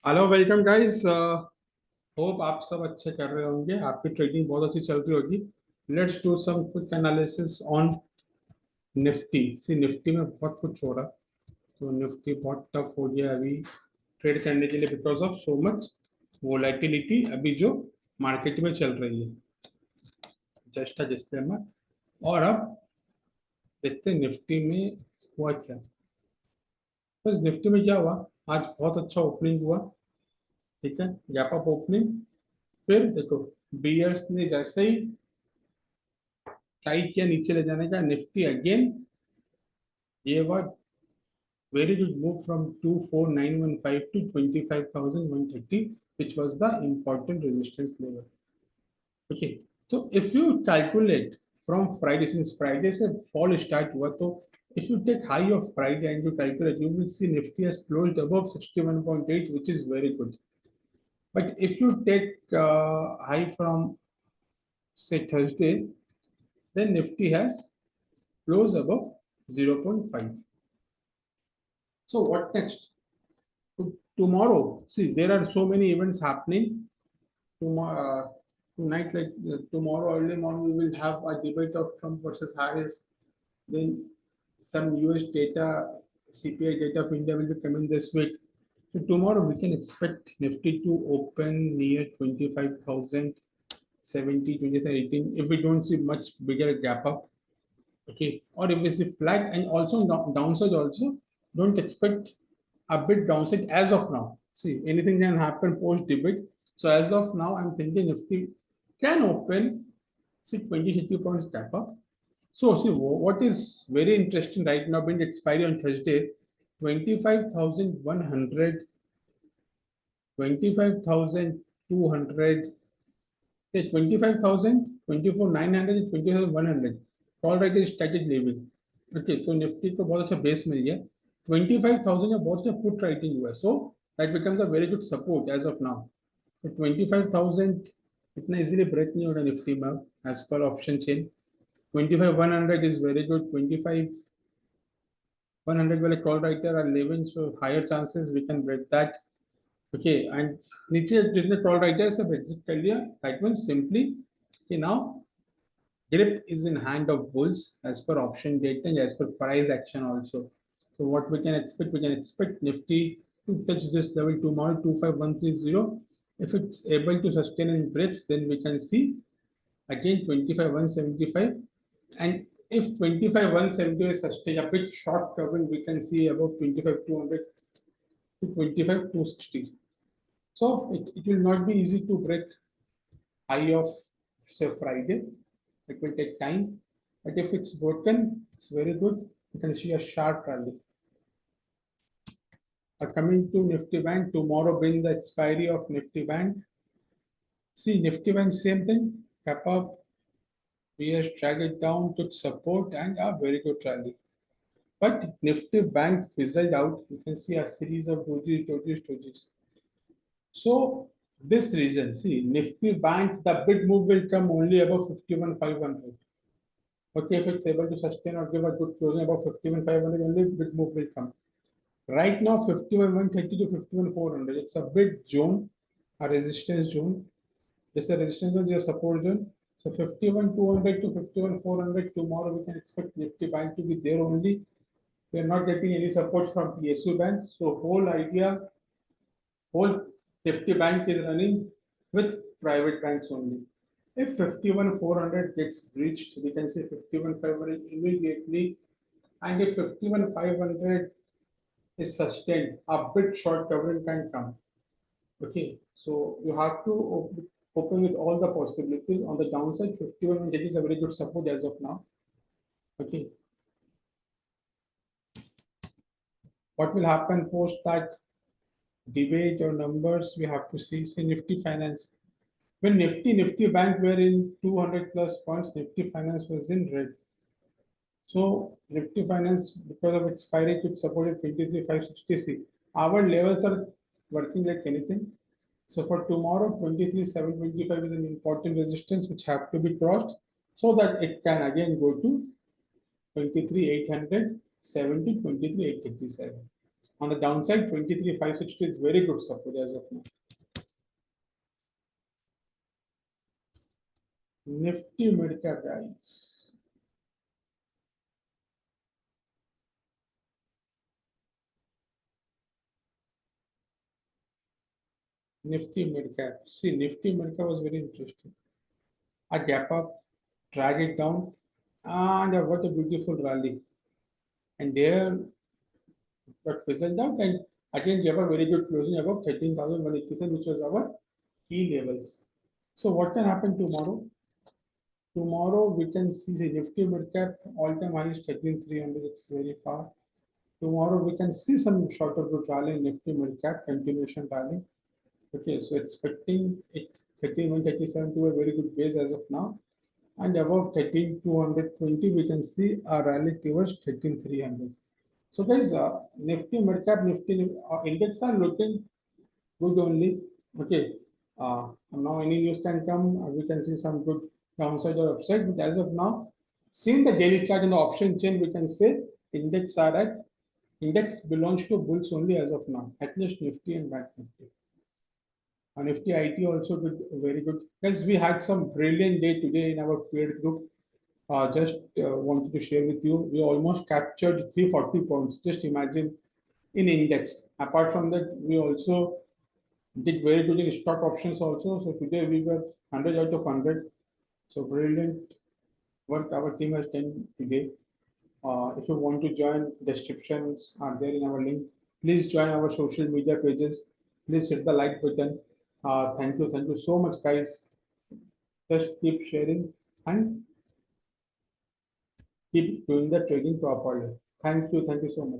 Hello welcome guys. Hope आप सब अच्छे कर रहे होंगे, आपकी ट्रेडिंग बहुत अच्छी चल रही होगी। Let's do some quick analysis on Nifty. See Nifty में बहुत कुछ हो रहा, तो निफ्टी बहुत टफ हो गया अभी ट्रेड करने के लिए because of so much volatility अभी जो मार्केट में चल रही है। Just disclaimer. और अब देखते हैं निफ्टी में हुआ क्या। बस निफ्टी में क्या हुआ, आज बहुत अच्छा ओपनिंग हुआ। ठीक है, गैप अप ओपनिंग। फिर देखो, बियर्स ने जैसे ही ट्राई किया नीचे ले जाने का, निफ्टी अगेन ये बार very good move from 24915 to 25,130, which was the important resistance level. Okay, so if you calculate from Friday, since Friday से fall start हुआ, तो if you take high of Friday and you calculate, you will see Nifty has closed above 61.8, which is very good. But if you take high from say Thursday, then Nifty has closed above 0.5. So what next? Tomorrow, see, there are so many events happening. Tomorrow, tonight, like tomorrow early morning, we will have a debate of Trump versus Harris. Then some US data, CPI data of India will be coming this week. So tomorrow we can expect Nifty to open near 25,000, 70, 18, if we don't see much bigger gap up. Okay, or if we see flat and also downside also, don't expect a bit downside as of now. See, anything can happen post debate. So as of now, I'm thinking Nifty can open, see, 20-30 points gap up. So see, what is very interesting right now, being expiry on Thursday, 25,100, 25,200, 25,000, 24,900 and 20,100. Call right is static level. Okay, so Nifty को बहुत अच्छा base मिल गया। 25,000 में बहुत अच्छा put writing हुआ है, so that becomes a very good support as of now. So 25,000 इतना इजीली ब्रेक नहीं हो रहा निफ्टी में as per option chain. 25,100 is very good. 25,100 वाले call writer are leaving, so higher chances we can break that. Okay, and नीचे जितने call writers सब exit कर लिया, that means simply कि now grip is in hand of bulls as per option data and as per price action also. So what we can expect Nifty to touch this level tomorrow, 25,130. If it's able to sustain and breaks, then we can see again 25,175. And if 25,175 sustain a bit short covering, we can see about 25,200 to 25,260. So it will not be easy to break high of say Friday. It will take time, but if it's broken, it's very good. You can see a sharp rally. Coming to Nifty Bank, tomorrow being the expiry of Nifty Bank. See, Nifty Bank, same thing. Cap up, we have dragged it down to support and a very good rally. But Nifty Bank fizzled out. You can see a series of dojis. So this region, see, Nifty Bank, the big move will come only above 51,500. Okay, if it's able to sustain or give a good closing above 51,500, only big move will come. Right now, 51,130 to 51,400. It's a big zone, a resistance zone. It's a resistance zone, it's a support zone. So 51,200 to 51,400 tomorrow, we can expect Nifty Bank to be there only. We are not getting any support from PSU banks. So whole Nifty Bank is running with private banks only. If 51,400 gets breached, we can say 51,500 immediately. And if 51,500 is sustained, a bit short covering can come. Okay, so you have to open with all the possibilities. On the downside, 51,100 is a very good support as of now. Okay, what will happen post that debate or numbers? We have to see. Say Nifty Finance. When Nifty Bank were in 200 plus points, Nifty Finance was in red. So Nifty Finance, because of expiry, could support at 23,560. Our levels are working like anything. So for tomorrow, 23,725 is an important resistance which have to be crossed so that it can again go to 23,807 to 23,887. On the downside, 23,560 is very good support as of now. Nifty Midcap guys. Nifty Midcap. See, Nifty Midcap was very interesting. A gap up, drag it down, and what a beautiful rally. And there got fizzled out and again gave a very good closing above 13,187, which was our key levels. So what can happen tomorrow? Tomorrow we can see the Nifty Midcap all-time high is 13,300. It's very far. Tomorrow we can see some shorter good rally in Nifty Midcap continuation rally. Okay, so expecting it 13,137 to a very good base as of now. And above 13,220, we can see a rally towards 13,300. So guys, Nifty Midcap, Nifty index are looking good only. Okay, now any news can come. We can see some good downside or upside. But as of now, seeing the daily chart in the option chain, we can say index belongs to bulls only as of now. At least Nifty and Bank Nifty. Nifty IT also did very good. Guys, we had some brilliant day today in our paid group. Just wanted to share with you. We almost captured 340 points. Just imagine in index. Apart from that, we also did very good in stock options also. So today we were 100 out of 100. So brilliant work our team has done today. If you want to join, descriptions are there in our link. Please join our social media pages. Please hit the like button. Thank you so much, guys. Just keep sharing and keep doing the trading properly. Thank you so much.